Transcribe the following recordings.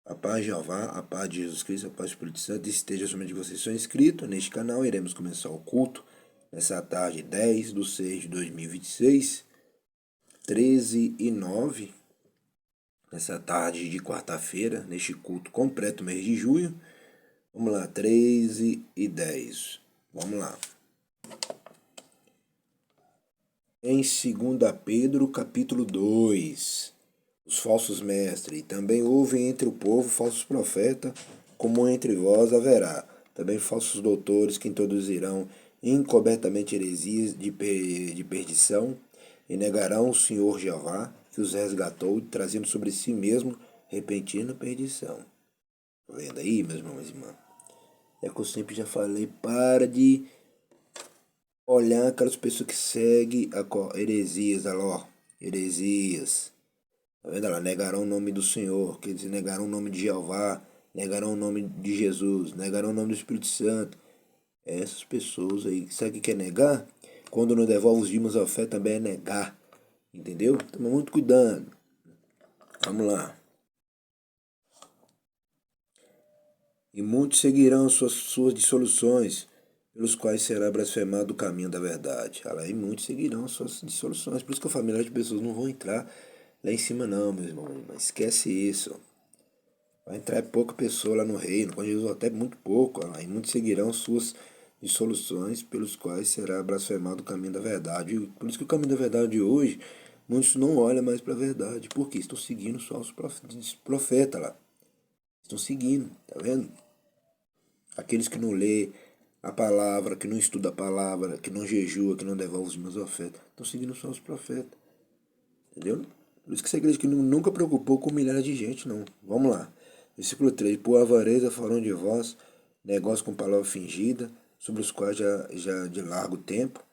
A paz de Jeová, a paz de Jesus Cristo, a paz do Espírito Santo esteja somente de vocês. São inscritos neste canal. Iremos começar o culto nessa tarde 10/6/2026, 13h09, nessa tarde de quarta-feira, neste culto completo mês de junho. Vamos lá, 13h10. Vamos lá. Em 2 Pedro, capítulo 2. Os falsos mestres, e também houve entre o povo falsos profetas, como entre vós haverá também falsos doutores que introduzirão encobertamente heresias de perdição, e negarão o Senhor Jeová, que os resgatou, trazendo sobre si mesmo repentina perdição. Tá vendo aí, meus irmãos e irmãs? É que eu sempre já falei, para de olhar aquelas pessoas que seguem heresias, olha lá, ó, heresias. Tá vendo? Ela negarão o nome do Senhor, quer dizer, negarão o nome de Jeová, negarão o nome de Jesus, negarão o nome do Espírito Santo. Essas pessoas aí, sabe o que quer negar? Quando não devolve os dízimos à fé, também é negar. Entendeu? Toma muito cuidado. Vamos lá. E muitos seguirão suas dissoluções, pelos quais será blasfemado o caminho da verdade. E muitos seguirão suas dissoluções. Por isso que a família de pessoas não vão entrar lá em cima não, meu irmão. Mas esquece isso. Vai entrar pouca pessoa lá no reino, com Jesus até muito pouco, e muitos seguirão suas dissoluções, pelos quais será blasfemado o caminho da verdade. Por isso que o caminho da verdade de hoje, muitos não olham mais para a verdade, porque estão seguindo só os profetas lá. Estão seguindo, tá vendo? Aqueles que não lê a palavra, que não estuda a palavra, que não jejua, que não devolve os meus ofertas, estão seguindo só os profetas. Entendeu? Por isso que essa igreja que nunca preocupou com milhares de gente, não. Vamos lá. Versículo 3. Por avareza falam de vós, negócio com palavra fingida, sobre os quais já de largo tempo.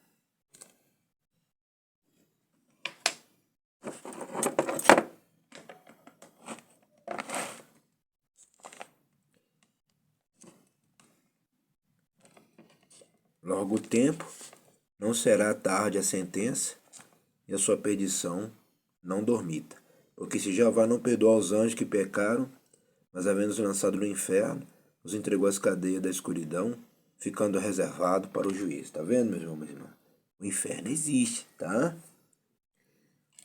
Largo tempo, não será tarde a sentença, e a sua perdição não dormita. Porque se Jeová não perdoar os anjos que pecaram, mas havendo-os lançado no inferno, os entregou às cadeias da escuridão, ficando reservado para o juízo. Tá vendo, meus irmãos? O inferno existe, tá?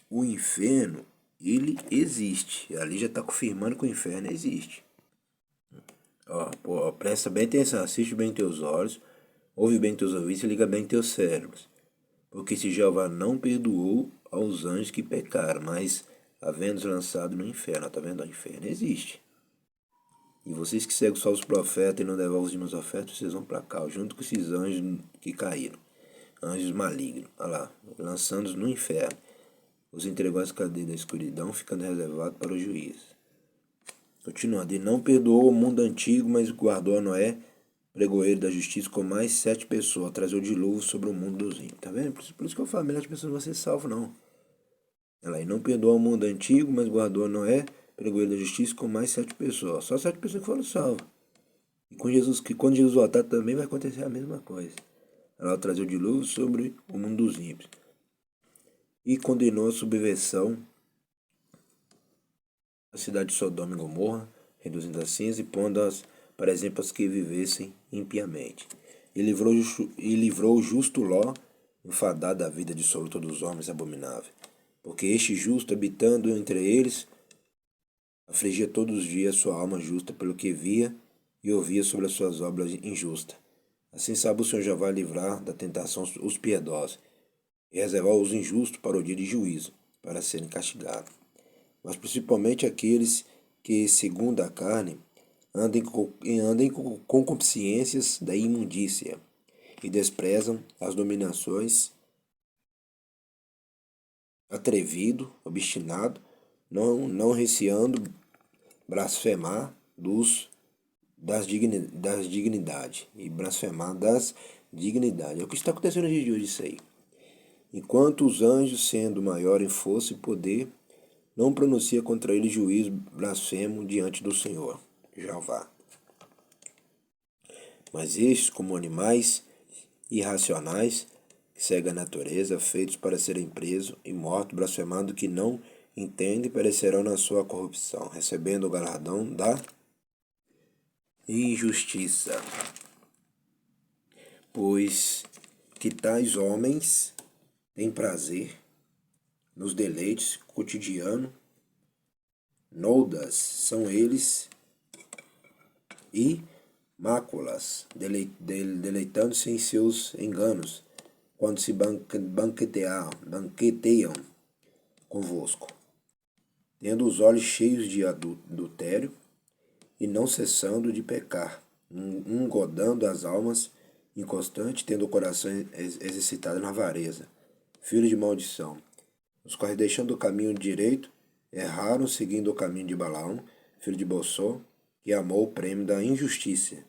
O inferno, ele existe. Ali já está confirmando que o inferno existe. Ó, presta bem atenção, assiste bem teus olhos, ouve bem teus ouvidos e liga bem teus cérebros. Porque se Jeová não perdoou aos anjos que pecaram, mas havendo-os lançado no inferno, tá vendo? O inferno existe. E vocês que seguem só os profetas e não devolvem os dízimos ofertas, vocês vão para cá, junto com esses anjos que caíram. Anjos malignos, olha lá, lançando-os no inferno. Os entregou às cadeias da escuridão, ficando reservado para o juízo. Continuando, e não perdoou o mundo antigo, mas guardou a Noé, pregoeiro da justiça, com mais 7 pessoas, trazeu o dilúvio sobre o mundo dos ímpios. Tá vendo? Por isso que eu falo, milhares de pessoas não vão ser salvas, não. E não perdoou o mundo antigo, mas guardou a Noé, pregoeiro da justiça, com mais 7 pessoas. Só 7 pessoas que foram salvas. E com Jesus, que quando Jesus voltar também vai acontecer a mesma coisa. Ela trazeu o dilúvio sobre o mundo dos ímpios. E condenou a subversão a cidade de Sodoma e Gomorra, reduzindo as cinzas e pondo-as, por exemplo, as que vivessem impiamente. E livrou o justo Ló, enfadado da vida dissoluta dos homens abominável. Porque este justo, habitando entre eles, afligia todos os dias sua alma justa pelo que via e ouvia sobre as suas obras injustas. Assim sabe o Senhor Jeová livrar da tentação os piedosos e reservar os injustos para o dia de juízo, para serem castigados. Mas principalmente aqueles que, segundo a carne, andem com concupiscências da imundícia e desprezam as dominações, atrevido, obstinado, não receando blasfemar das dignidades e blasfemar das dignidades. É o que está acontecendo no dia de hoje isso aí. Enquanto os anjos, sendo maior em força e poder, não pronuncia contra ele juízo blasfemo diante do Senhor, Jeová. Mas estes, como animais irracionais, que seguem a natureza, feitos para serem presos e mortos, blasfemando que não entende, perecerão na sua corrupção, recebendo o galardão da injustiça. Pois que tais homens têm prazer nos deleites cotidianos, noudas são eles e máculas, deleitando-se em seus enganos, quando se banqueteiam convosco, tendo os olhos cheios de adultério e não cessando de pecar, engodando as almas inconstante, tendo o coração exercitado na avareza, filho de maldição, os quais, deixando o caminho direito, erraram seguindo o caminho de Balaão, filho de Bossó, que amou o prêmio da injustiça,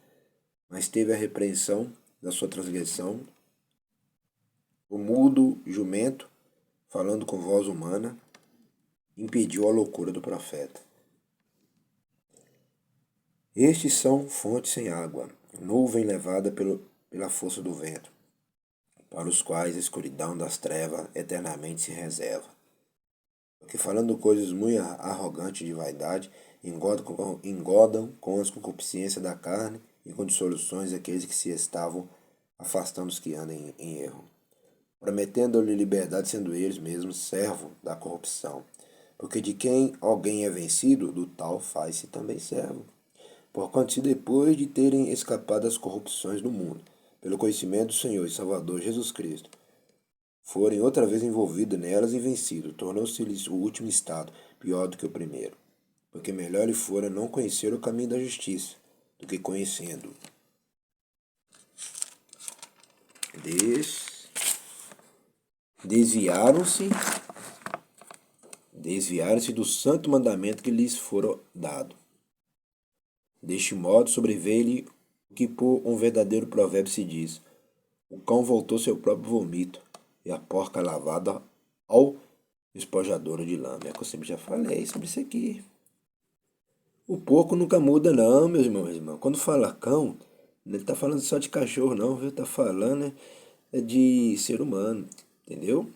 mas teve a repreensão da sua transgressão. O mudo jumento, falando com voz humana, impediu a loucura do profeta. Estes são fontes sem água, nuvem levada pela força do vento, para os quais a escuridão das trevas eternamente se reserva. Porque falando coisas muito arrogantes de vaidade, engodam com as concupiscências da carne e com dissoluções aqueles que se estavam afastando dos que andam em erro, prometendo-lhe liberdade, sendo eles mesmos servo da corrupção. Porque de quem alguém é vencido, do tal faz-se também servo. Porquanto se depois de terem escapado das corrupções do mundo, pelo conhecimento do Senhor e Salvador Jesus Cristo, forem outra vez envolvidos nelas e vencidos, tornou-se-lhes o último estado pior do que o primeiro. Porque melhor lhe fora não conhecer o caminho da justiça, do que conhecendo. Desviaram-se do santo mandamento que lhes fora dado. Deste modo sobreveio-lhe o que por um verdadeiro provérbio se diz: o cão voltou seu próprio vomito, e a porca lavada ao despojador de lama. É que eu sempre já falei sobre isso aqui. O porco nunca muda não, meus irmãos. Quando fala cão, não está falando só de cachorro não, viu? Está falando de ser humano, entendeu?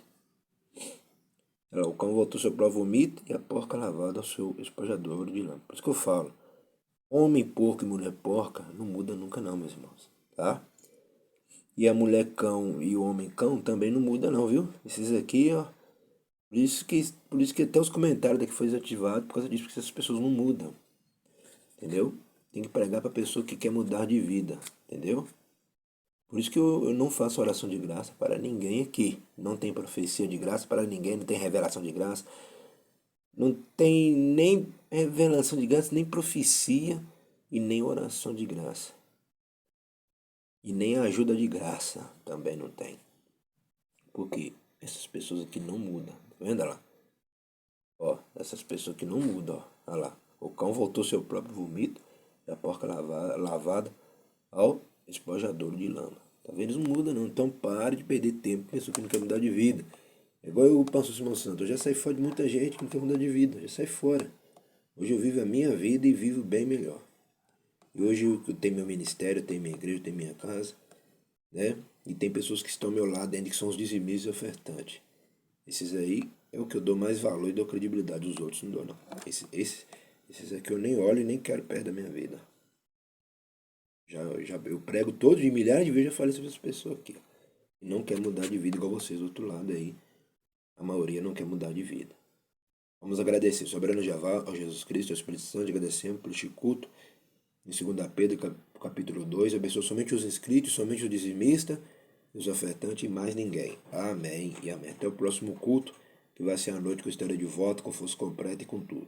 O cão voltou seu próprio vomito e a porca lavada ao seu despojador de lama. Por isso que eu falo, homem porco e mulher porca não muda nunca não, meus irmãos, tá? E a mulher cão e o homem cão também não muda não, viu? Esses aqui, ó. Por isso que até os comentários daqui foi desativado, por causa disso, porque essas pessoas não mudam. Entendeu? Tem que pregar para a pessoa que quer mudar de vida, entendeu? Por isso que eu não faço oração de graça para ninguém aqui. Não tem profecia de graça para ninguém, não tem revelação de graça. Não tem nem revelação de graça, nem profecia e nem oração de graça. E nem ajuda de graça também não tem. Porque essas pessoas aqui não mudam. Tá vendo lá? Ó, essas pessoas aqui não mudam, ó. Olha lá. O cão voltou seu próprio vomito e a porca lavada ao despojador de lama. Tá vendo? Eles não mudam não. Então pare de perder tempo com pessoa que não quer mudar de vida. É igual o pastor Simão Santos. Eu já saí fora de muita gente que não quer mudar de vida. Eu já saí fora. Hoje eu vivo a minha vida e vivo bem melhor. E hoje eu tenho meu ministério, eu tenho minha igreja, eu tenho minha casa, né? E tem pessoas que estão ao meu lado ainda, que são os dizimistas e ofertantes. Esses aí é o que eu dou mais valor e dou credibilidade. Os outros não dou não. Esses aqui eu nem olho e nem quero perto da minha vida. Eu prego todos de milhares de vezes, já falei sobre essas pessoas aqui. E não quer mudar de vida igual vocês do outro lado aí. A maioria não quer mudar de vida. Vamos agradecer, soberano Jeová, ao Jesus Cristo, ao Espírito Santo, agradecemos por este culto. Em 2 Pedro, capítulo 2, abençoa somente os inscritos, somente os dizimistas, os ofertantes e mais ninguém. Amém e amém. Até o próximo culto, que vai ser à noite, que eu estarei de volta com força completa e com tudo.